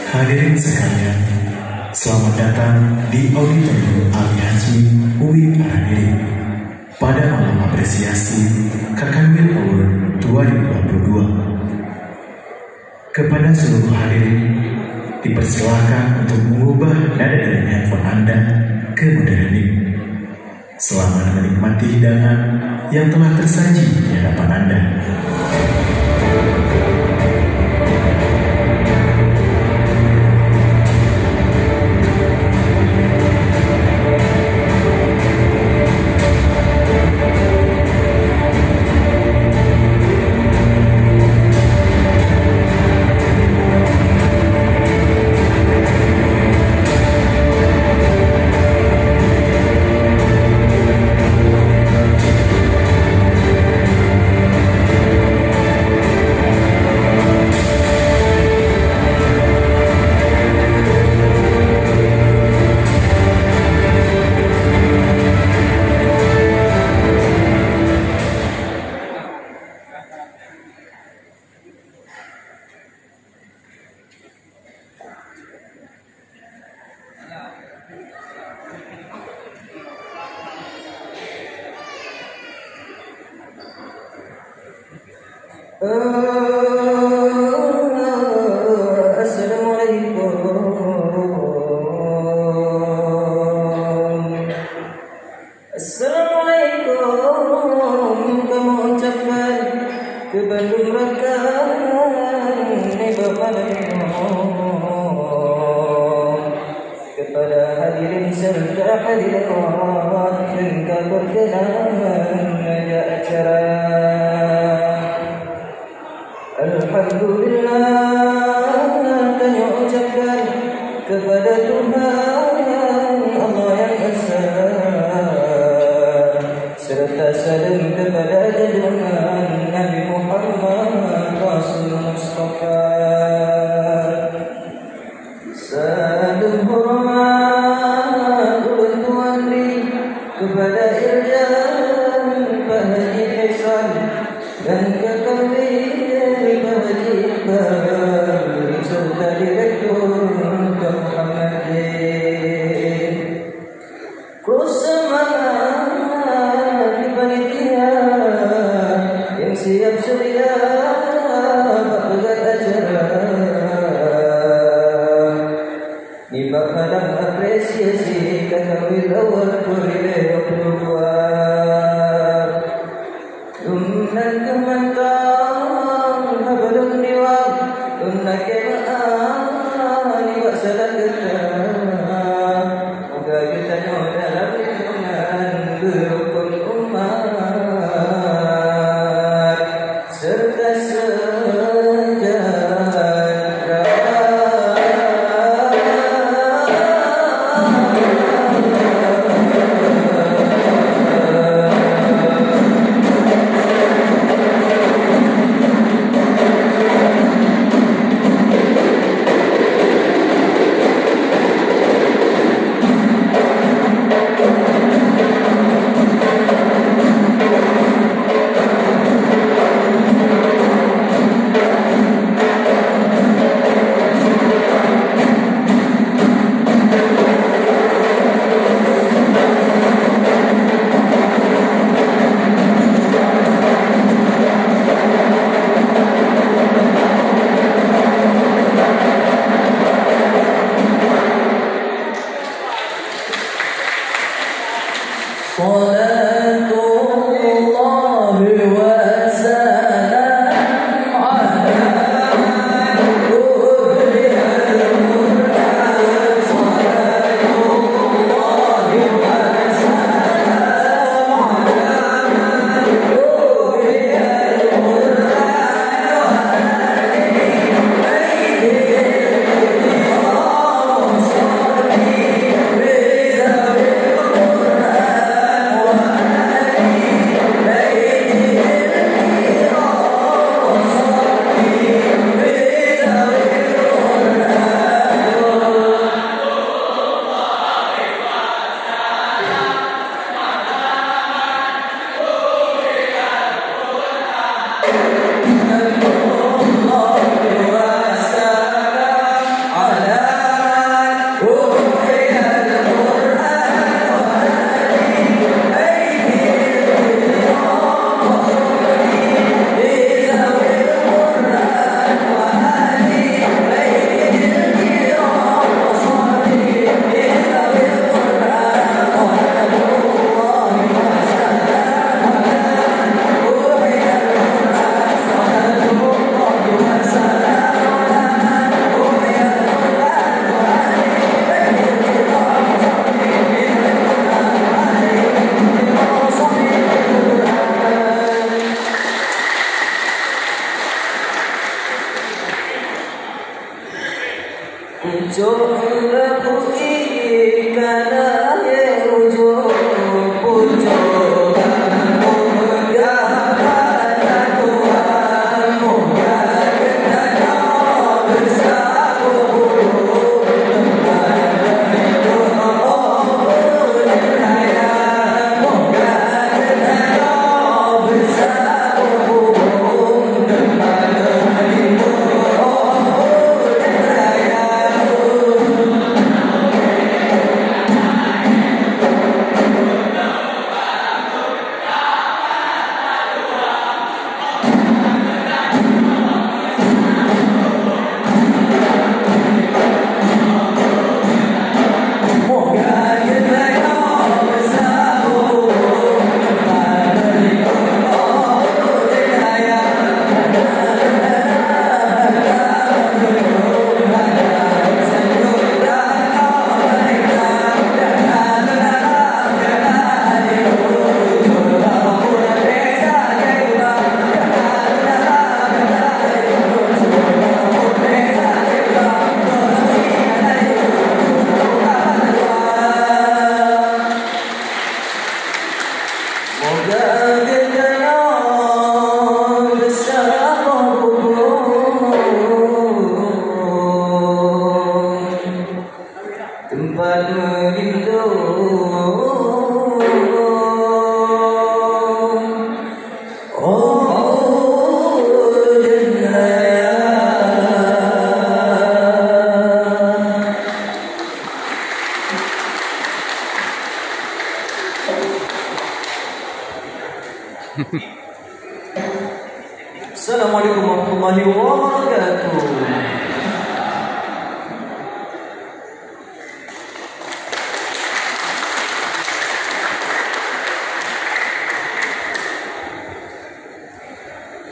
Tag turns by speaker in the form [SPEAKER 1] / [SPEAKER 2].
[SPEAKER 1] Hadirin sekalian, selamat datang di Auditorium Ali Hazmi UIN Arandiri pada malam apresiasi Kakanwil Award 2022. Kepada seluruh hadirin, dipersilakan untuk mengubah nada dari handphone Anda ke mode hening. Selamat menikmati hidangan yang telah tersaji di hadapan Anda.
[SPEAKER 2] Assalamualaikum, kamu ucapkan ke Bandung rekan kepada hadirin serta hadirat hingga berkenan ada acara. Alhamdulillah, kami ucapkan kepada Tuhan Allah yang Esa, serta salam kepada junjungan Nabi Muhammad Rasul Mustafa. Salam hormat ulun tuan di kepada Irjan Pak Haji Faisal dan Kakak serta Direktur Muhammadin. Terus semangat di panitia yang siap sedia buat acara di bab padang apresiasi Kakanwil Award 2022. Dumnan kemantang belum diwak tunnak kemaan iwak salat kita. Moga kita dalam lindungan berukun umat serta sejahtera. Tempat melindung Assalamualaikum warahmatullahi wabarakatuh.